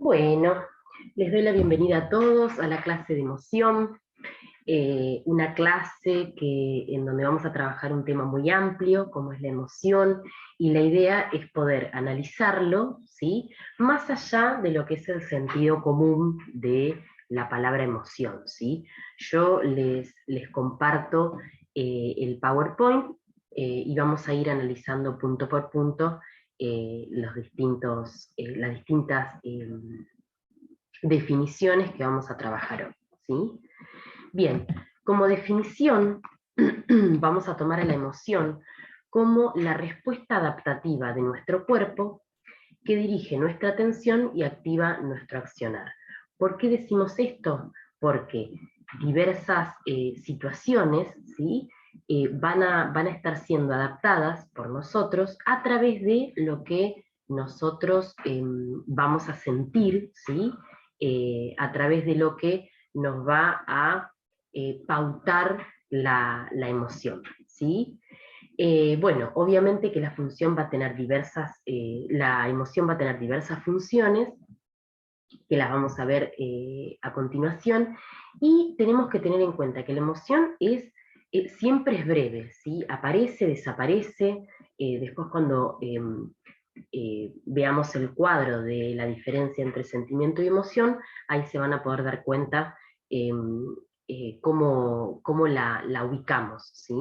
Bueno, les doy la bienvenida a todos a la clase de emoción, una clase en donde vamos a trabajar un tema muy amplio, como es la emoción, y la idea es poder analizarlo, ¿sí? Más allá de lo que es el sentido común de la palabra emoción, ¿sí? Yo les comparto el PowerPoint y vamos a ir analizando punto por punto las distintas definiciones que vamos a trabajar hoy, ¿sí? Bien, como definición, vamos a tomar a la emoción como la respuesta adaptativa de nuestro cuerpo que dirige nuestra atención y activa nuestro accionar. ¿Por qué decimos esto? Porque diversas situaciones, ¿sí? Van a estar siendo adaptadas por nosotros a través de lo que nosotros vamos a sentir, ¿sí? A través de lo que nos va a pautar la emoción, ¿sí? Bueno, obviamente que la función va a tener la emoción va a tener diversas funciones, que las vamos a ver a continuación, y tenemos que tener en cuenta que la emoción siempre es breve, ¿sí? Aparece, desaparece, después cuando veamos el cuadro de la diferencia entre sentimiento y emoción, ahí se van a poder dar cuenta cómo la ubicamos, ¿sí?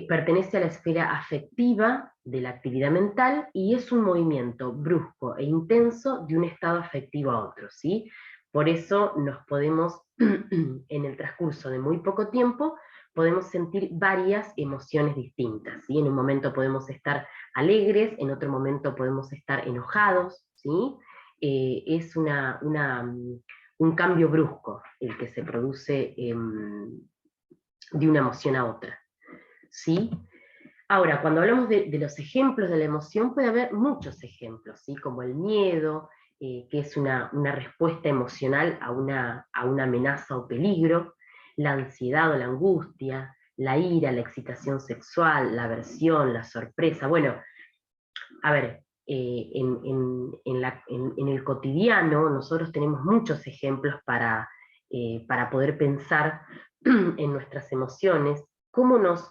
Pertenece a la esfera afectiva de la actividad mental y es un movimiento brusco e intenso de un estado afectivo a otro, ¿sí? Por eso nos podemos, en el transcurso de muy poco tiempo, podemos sentir varias emociones distintas, ¿sí? En un momento podemos estar alegres, en otro momento podemos estar enojados, ¿sí? Es un cambio brusco el que se produce de una emoción a otra, ¿sí? Ahora, cuando hablamos de los ejemplos de la emoción, puede haber muchos ejemplos, ¿sí? Como el miedo, que es una respuesta emocional a una amenaza o peligro, la ansiedad o la angustia, la ira, la excitación sexual, la aversión, la sorpresa. Bueno, a ver, en el cotidiano nosotros tenemos muchos ejemplos para poder pensar en nuestras emociones, cómo nos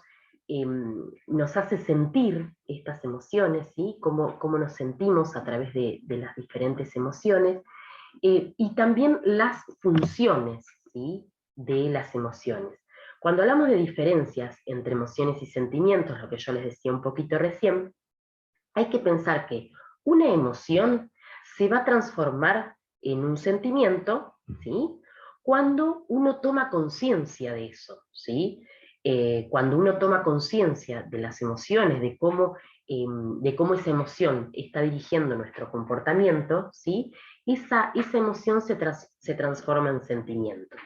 hace sentir estas emociones, ¿sí? Cómo nos sentimos a través de las diferentes emociones, y también las funciones, ¿sí? De las emociones. Cuando hablamos de diferencias entre emociones y sentimientos, lo que yo les decía un poquito recién, hay que pensar que una emoción se va a transformar en un sentimiento, ¿sí? Cuando uno toma conciencia de eso, ¿sí? Cuando uno toma conciencia de las emociones, de cómo esa emoción está dirigiendo nuestro comportamiento, ¿sí? Esa emoción se transforma en sentimiento.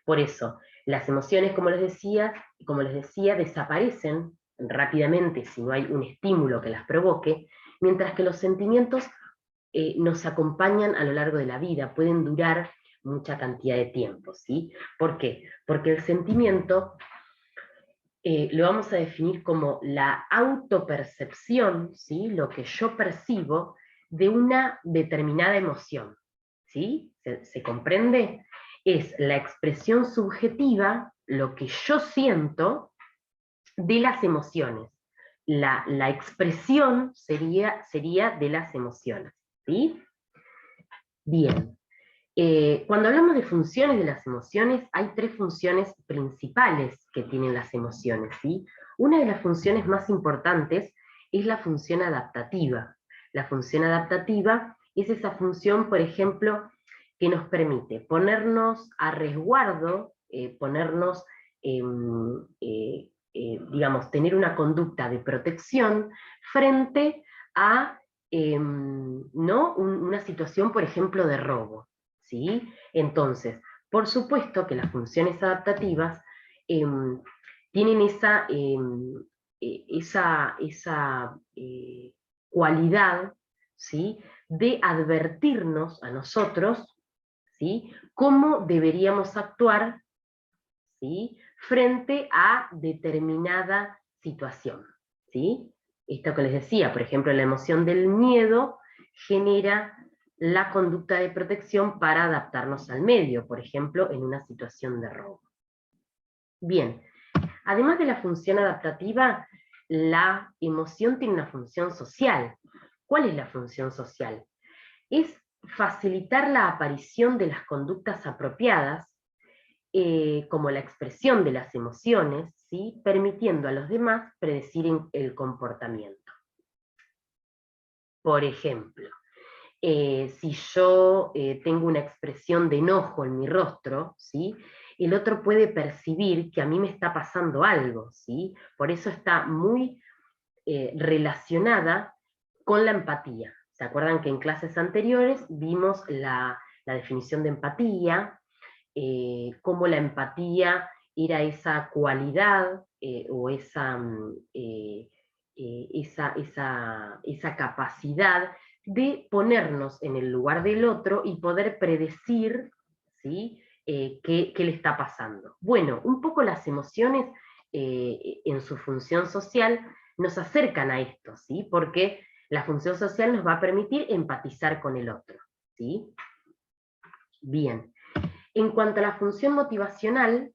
Por eso, las emociones, como les decía, desaparecen rápidamente si no hay un estímulo que las provoque, mientras que los sentimientos nos acompañan a lo largo de la vida, pueden durar mucha cantidad de tiempo, ¿sí? ¿Por qué? Porque el sentimiento lo vamos a definir como la autopercepción, ¿sí? Lo que yo percibo de una determinada emoción, ¿sí? ¿Se comprende? Es la expresión subjetiva, lo que yo siento de las emociones. La expresión sería de las emociones, ¿sí? Bien. Cuando hablamos de funciones de las emociones, hay tres funciones principales que tienen las emociones, ¿sí? Una de las funciones más importantes es la función adaptativa. La función adaptativa es esa función, por ejemplo, que nos permite ponernos a resguardo, digamos, tener una conducta de protección frente a ¿no? Una situación, por ejemplo, de robo, ¿sí? Entonces, por supuesto que las funciones adaptativas eh, tienen esa cualidad, ¿sí? De advertirnos a nosotros, ¿sí? Cómo deberíamos actuar, ¿sí? Frente a determinada situación, ¿sí? Esto que les decía, por ejemplo, la emoción del miedo genera la conducta de protección para adaptarnos al medio, por ejemplo, en una situación de robo. Bien, además de la función adaptativa, la emoción tiene una función social. ¿Cuál es la función social? Es facilitar la aparición de las conductas apropiadas, como la expresión de las emociones, ¿sí? Permitiendo a los demás predecir el comportamiento. Por ejemplo, si yo tengo una expresión de enojo en mi rostro, ¿sí? El otro puede percibir que a mí me está pasando algo, ¿sí? Por eso está muy relacionada con la empatía. ¿Se acuerdan que en clases anteriores vimos la definición de empatía, cómo la empatía era esa cualidad o esa capacidad de ponernos en el lugar del otro y poder predecir, ¿sí? Qué le está pasando? Bueno, un poco las emociones en su función social nos acercan a esto, ¿sí? Porque la función social nos va a permitir empatizar con el otro, ¿sí? Bien. En cuanto a la función motivacional,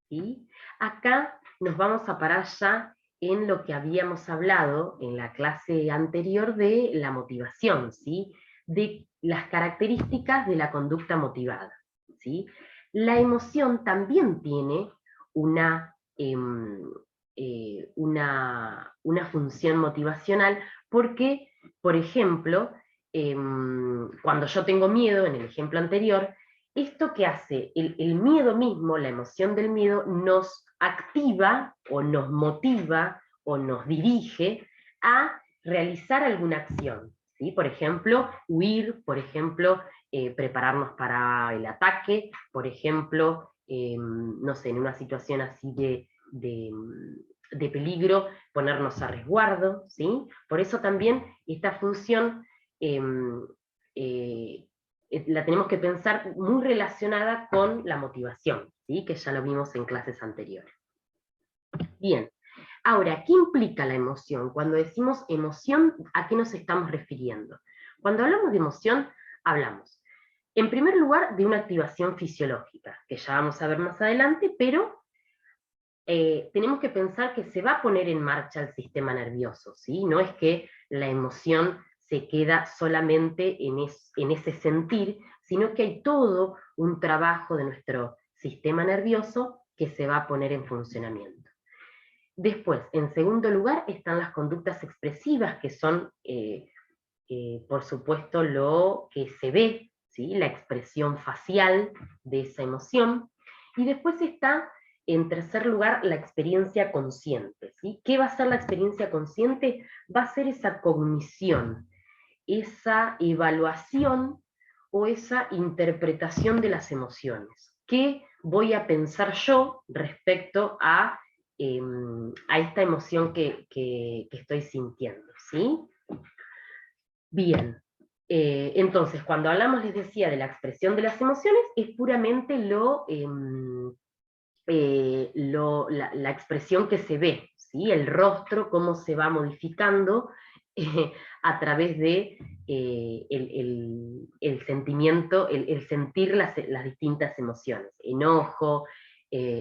¿sí? Acá nos vamos a parar ya en lo que habíamos hablado en la clase anterior de la motivación, ¿sí? De las características de la conducta motivada, ¿sí? La emoción también tiene una, una función motivacional porque, por ejemplo, cuando yo tengo miedo, en el ejemplo anterior, esto que hace, el miedo mismo, la emoción del miedo, nos activa o nos motiva o nos dirige a realizar alguna acción, ¿sí? Por ejemplo, huir, por ejemplo, prepararnos para el ataque, por ejemplo, no sé, en una situación así de peligro, ponernos a resguardo, ¿sí? Por eso también esta función la tenemos que pensar muy relacionada con la motivación, ¿sí? Que ya lo vimos en clases anteriores. Bien, ahora, ¿qué implica la emoción? Cuando decimos emoción, ¿a qué nos estamos refiriendo? Cuando hablamos de emoción, hablamos, en primer lugar, de una activación fisiológica, que ya vamos a ver más adelante, pero tenemos que pensar que se va a poner en marcha el sistema nervioso, ¿sí? No es que la emoción se queda solamente en ese sentir, sino que hay todo un trabajo de nuestro sistema nervioso que se va a poner en funcionamiento. Después, en segundo lugar, están las conductas expresivas, que son, por supuesto, lo que se ve, ¿sí? La expresión facial de esa emoción. Y después está, en tercer lugar, la experiencia consciente, ¿sí? ¿Qué va a ser la experiencia consciente? Va a ser esa cognición, esa evaluación o esa interpretación de las emociones. ¿Qué voy a pensar yo respecto a esta emoción que estoy sintiendo? ¿Sí? Bien. Entonces, cuando hablamos, les decía, de la expresión de las emociones, es puramente la expresión que se ve, ¿sí? El rostro, cómo se va modificando a través de el sentimiento, el sentir las distintas emociones, enojo,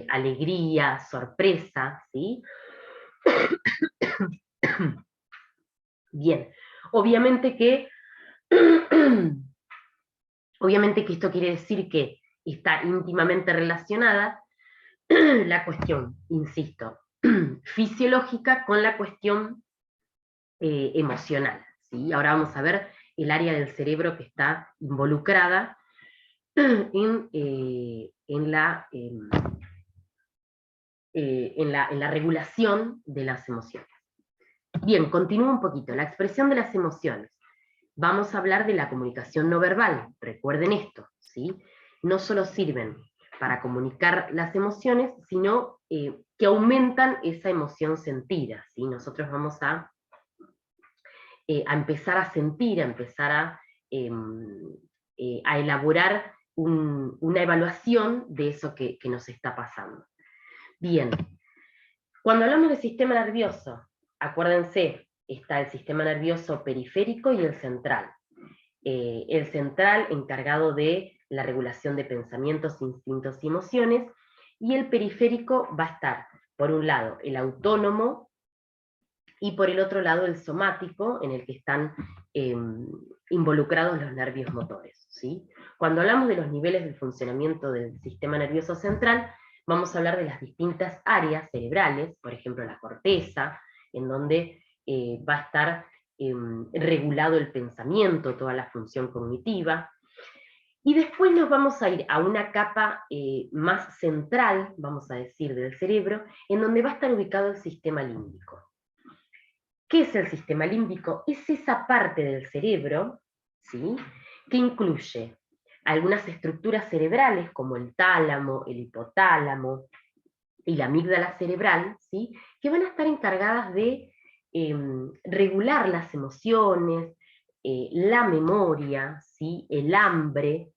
alegría, sorpresa, ¿sí? Bien, obviamente que, obviamente que esto quiere decir que está íntimamente relacionada la cuestión, insisto, fisiológica con la cuestión emocional, ¿sí? Ahora vamos a ver el área del cerebro que está involucrada en la regulación de las emociones. Bien, continúo un poquito. La expresión de las emociones. Vamos a hablar de la comunicación no verbal. Recuerden esto, ¿sí? No solo sirven para comunicar las emociones, sino que aumentan esa emoción sentida, ¿sí? Nosotros vamos a empezar a sentir, a empezar a elaborar una evaluación de eso que nos está pasando. Bien, cuando hablamos del sistema nervioso, acuérdense, está el sistema nervioso periférico y el central. el central encargado de la regulación de pensamientos, instintos y emociones, y el periférico va a estar, por un lado, el autónomo, y por el otro lado el somático, en el que están involucrados los nervios motores, ¿sí? Cuando hablamos de los niveles de funcionamiento del sistema nervioso central, vamos a hablar de las distintas áreas cerebrales, por ejemplo la corteza, en donde va a estar regulado el pensamiento, toda la función cognitiva, y después nos vamos a ir a una capa más central, vamos a decir, del cerebro, en donde va a estar ubicado el sistema límbico. ¿Qué es el sistema límbico? Es esa parte del cerebro, ¿sí?, que incluye algunas estructuras cerebrales, como el tálamo, el hipotálamo y la amígdala cerebral, ¿sí?, que van a estar encargadas de regular las emociones, la memoria, ¿sí?, el hambre,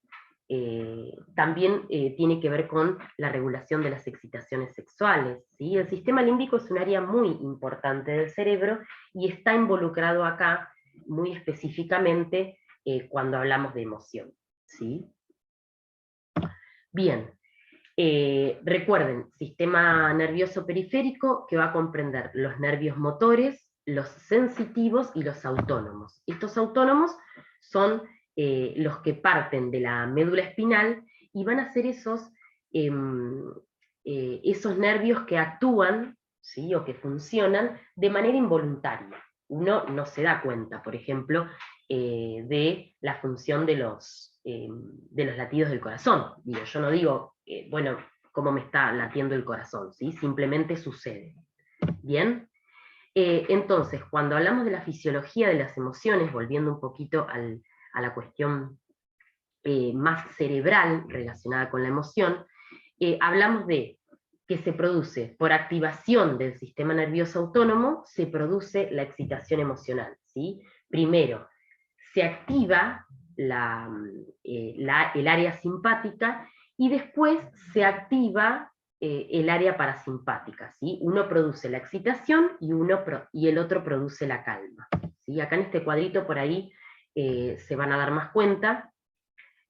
también tiene que ver con la regulación de las excitaciones sexuales, ¿sí? El sistema límbico es un área muy importante del cerebro y está involucrado acá muy específicamente cuando hablamos de emoción, ¿sí? Bien, recuerden, sistema nervioso periférico que va a comprender los nervios motores, los sensitivos y los autónomos. Estos autónomos son los que parten de la médula espinal y van a ser esos nervios que actúan, ¿sí?, o que funcionan de manera involuntaria. Uno no se da cuenta, por ejemplo, de la función de los latidos del corazón. Digo, yo no digo, bueno, cómo me está latiendo el corazón, ¿sí? Simplemente sucede. ¿Bien? Entonces, cuando hablamos de la fisiología de las emociones, volviendo un poquito a la cuestión más cerebral relacionada con la emoción, hablamos de que se produce por activación del sistema nervioso autónomo, se produce la excitación emocional, ¿sí? Primero, se activa el área simpática y después se activa el área parasimpática, ¿sí? Uno produce la excitación y el otro produce la calma, ¿sí? Acá en este cuadrito por ahí se van a dar más cuenta.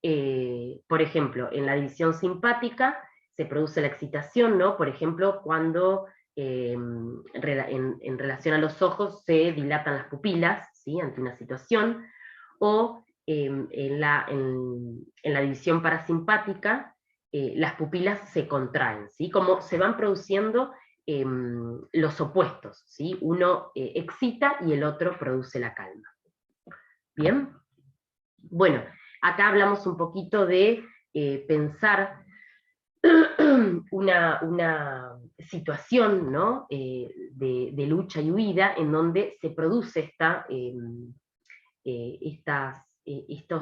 Por ejemplo, en la división simpática se produce la excitación, ¿no? Por ejemplo, cuando en relación a los ojos se dilatan las pupilas, ¿sí?, ante una situación, o en la división parasimpática las pupilas se contraen, ¿sí?, como se van produciendo los opuestos, ¿sí? Uno excita y el otro produce la calma. ¿Bien? Bueno, acá hablamos un poquito de pensar una situación, ¿no?, de lucha y huida en donde se produce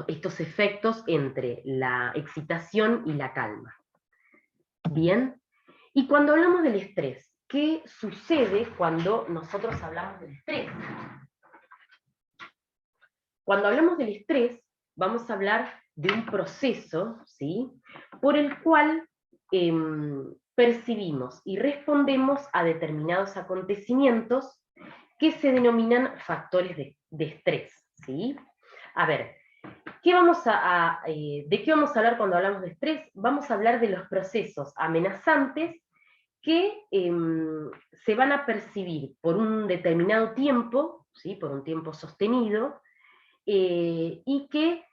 estos efectos entre la excitación y la calma. Bien, y cuando hablamos del estrés, ¿qué sucede cuando nosotros hablamos del estrés? Cuando hablamos del estrés, vamos a hablar de un proceso, ¿sí?, por el cual percibimos y respondemos a determinados acontecimientos que se denominan factores de estrés, ¿sí? A ver, ¿de qué vamos a hablar cuando hablamos de estrés? Vamos a hablar de los procesos amenazantes que se van a percibir por un determinado tiempo, ¿sí?, por un tiempo sostenido, y que,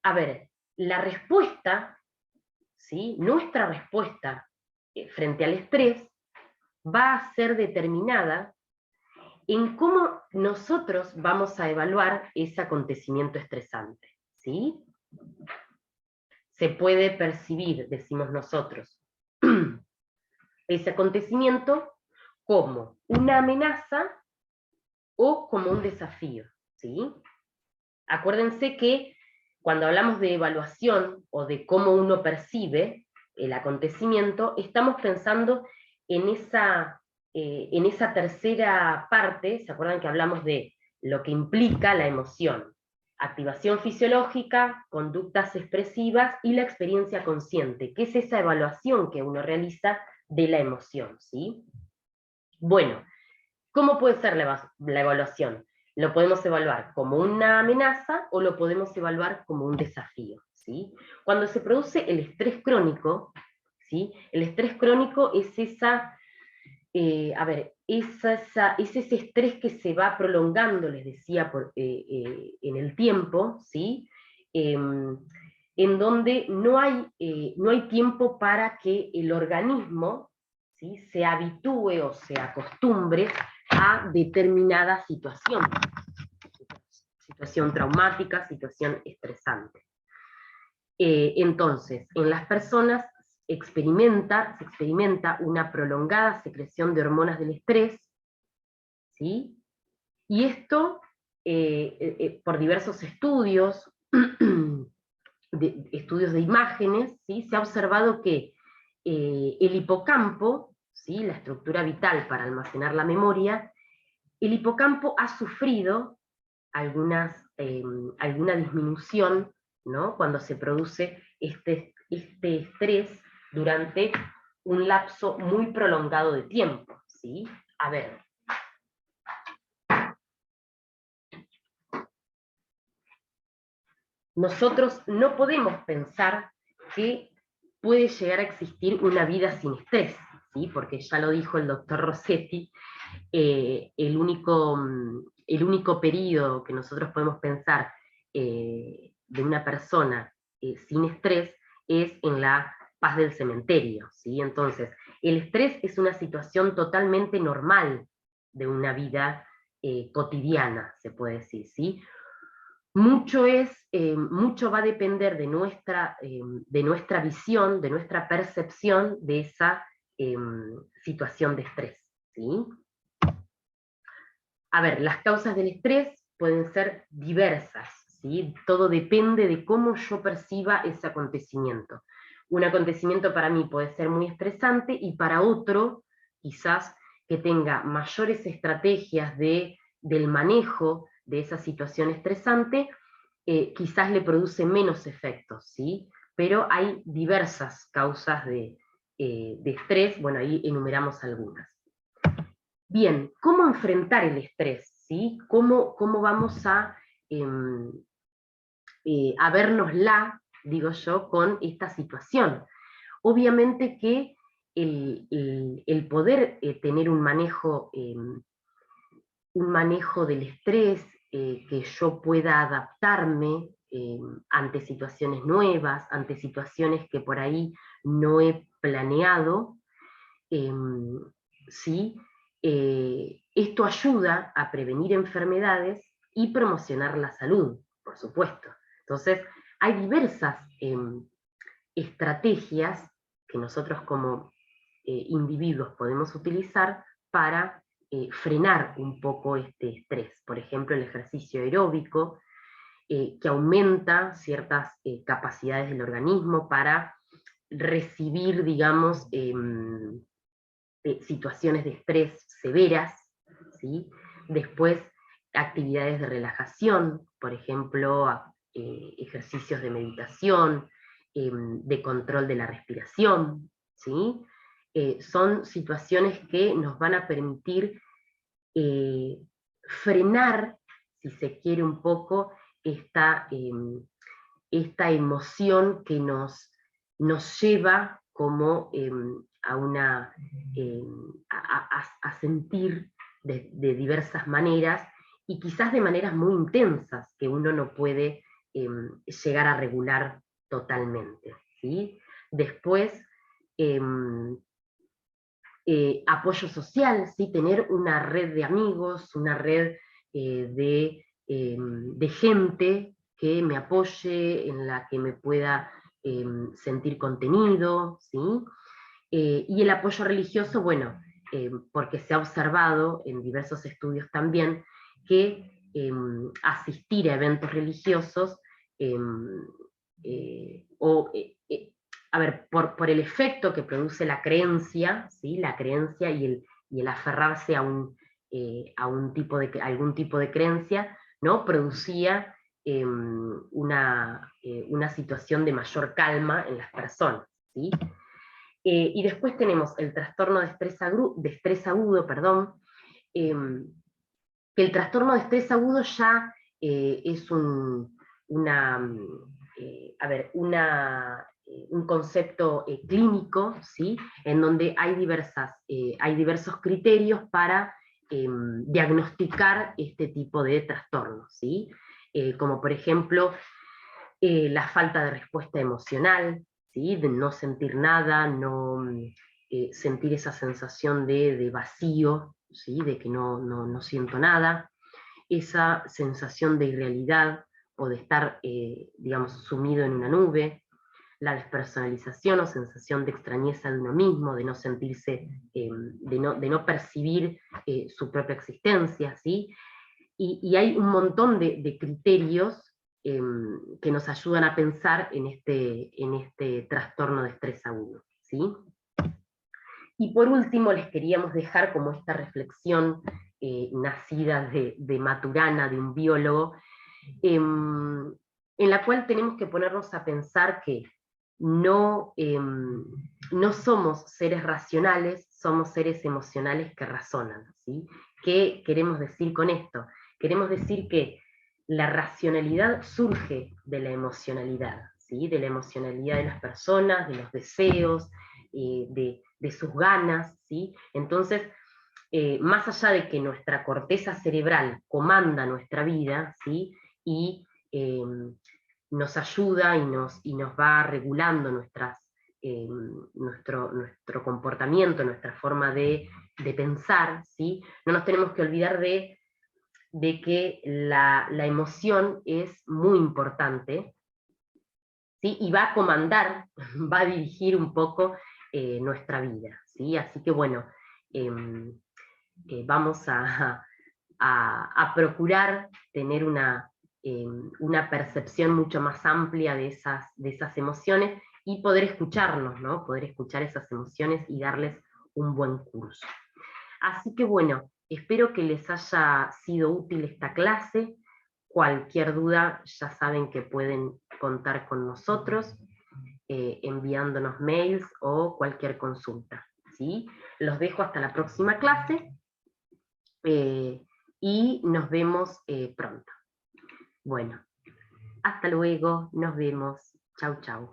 a ver, la respuesta, ¿sí?, nuestra respuesta frente al estrés va a ser determinada en cómo nosotros vamos a evaluar ese acontecimiento estresante, ¿sí? Se puede percibir, decimos nosotros, ese acontecimiento como una amenaza o como un desafío, ¿sí? Acuérdense que cuando hablamos de evaluación o de cómo uno percibe el acontecimiento, estamos pensando en esa tercera parte. ¿Se acuerdan que hablamos de lo que implica la emoción? Activación fisiológica, conductas expresivas y la experiencia consciente, que es esa evaluación que uno realiza de la emoción, ¿sí? Bueno, ¿cómo puede ser la evaluación? Lo podemos evaluar como una amenaza o lo podemos evaluar como un desafío, ¿sí? Cuando se produce el estrés crónico, ¿sí? El estrés crónico es es ese estrés que se va prolongando, les decía, en el tiempo, ¿sí? En donde no hay tiempo para que el organismo, ¿sí?, se habitúe o se acostumbre a determinada situación traumática, situación estresante. Entonces, en las personas se experimenta una prolongada secreción de hormonas del estrés, ¿sí? Y esto, por diversos estudios, estudios de imágenes, ¿sí?, se ha observado que el hipocampo, ¿sí?, la estructura vital para almacenar la memoria, el hipocampo ha sufrido alguna disminución, ¿no?, cuando se produce este estrés durante un lapso muy prolongado de tiempo, ¿sí? A ver. Nosotros no podemos pensar que puede llegar a existir una vida sin estrés, ¿sí? Porque ya lo dijo el doctor Rossetti, el único periodo que nosotros podemos pensar de una persona sin estrés es en la paz del cementerio, ¿sí? Entonces, el estrés es una situación totalmente normal de una vida cotidiana, se puede decir, ¿sí? Mucho va a depender de nuestra visión, de nuestra percepción de esa situación de estrés, ¿sí? A ver, las causas del estrés pueden ser diversas, ¿sí? Todo depende de cómo yo perciba ese acontecimiento. Un acontecimiento para mí puede ser muy estresante y para otro, quizás que tenga mayores estrategias del manejo de esa situación estresante, quizás le produce menos efectos, ¿sí? Pero hay diversas causas de estrés, bueno, ahí enumeramos algunas. Bien, ¿cómo enfrentar el estrés? ¿Sí? ¿Cómo vamos a vernosla, digo yo, con esta situación? Obviamente que el poder tener un manejo del estrés, que yo pueda adaptarme ante situaciones nuevas, ante situaciones que por ahí no he planeado, ¿sí? Esto ayuda a prevenir enfermedades y promocionar la salud, por supuesto. Entonces, hay diversas estrategias que nosotros como individuos podemos utilizar para frenar un poco este estrés. Por ejemplo, el ejercicio aeróbico, que aumenta ciertas capacidades del organismo para recibir, digamos, situaciones de estrés severas, ¿sí? Después, actividades de relajación, por ejemplo, ejercicios de meditación, de control de la respiración, ¿sí? Son situaciones que nos van a permitir frenar, si se quiere un poco, esta emoción que nos lleva como eh, a sentir de diversas maneras, y quizás de maneras muy intensas que uno no puede llegar a regular totalmente, ¿sí? Después, apoyo social, ¿sí? Tener una red de amigos, una red de gente que me apoye, en la que me pueda sentir contenido, ¿sí? Y el apoyo religioso, bueno, porque se ha observado en diversos estudios también que asistir a eventos religiosos a ver, por el efecto que produce la creencia, ¿sí? La creencia y el aferrarse a algún tipo de creencia, ¿no? Producía una situación de mayor calma en las personas, ¿sí? Y después tenemos el trastorno de estrés agudo, perdón, que el trastorno de estrés agudo ya es un concepto clínico, ¿sí? En donde hay diversos criterios para diagnosticar este tipo de trastornos, ¿sí? Como por ejemplo la falta de respuesta emocional, ¿sí? De no sentir nada, no sentir esa sensación de vacío, ¿sí? De que no siento nada, esa sensación de irrealidad o de estar, digamos, sumido en una nube, la despersonalización o sensación de extrañeza de uno mismo, de no sentirse, de no percibir su propia existencia, ¿sí? Y hay un montón de criterios que nos ayudan a pensar en este trastorno de estrés agudo, ¿sí? Y por último les queríamos dejar como esta reflexión nacida de Maturana, de un biólogo, en la cual tenemos que ponernos a pensar que no somos seres racionales, somos seres emocionales que razonan, ¿sí? ¿Qué queremos decir con esto? Queremos decir que la racionalidad surge de la emocionalidad, ¿sí? De la emocionalidad de las personas, de los deseos, de sus ganas, ¿sí? Entonces, más allá de que nuestra corteza cerebral comanda nuestra vida, ¿sí? Y eh, nos ayuda y nos va regulando nuestro comportamiento, nuestra forma de pensar, ¿sí? No nos tenemos que olvidar de que la emoción es muy importante, ¿sí? Y va a comandar, va a dirigir un poco nuestra vida, ¿sí? Así que bueno, vamos a procurar tener una percepción mucho más amplia de esas emociones y poder escucharnos, ¿no? Poder escuchar esas emociones y darles un buen curso. Así que bueno, espero que les haya sido útil esta clase. Cualquier duda ya saben que pueden contar con nosotros enviándonos mails o cualquier consulta, ¿sí? Los dejo hasta la próxima clase y nos vemos pronto. Bueno, hasta luego, nos vemos. Chau, chau.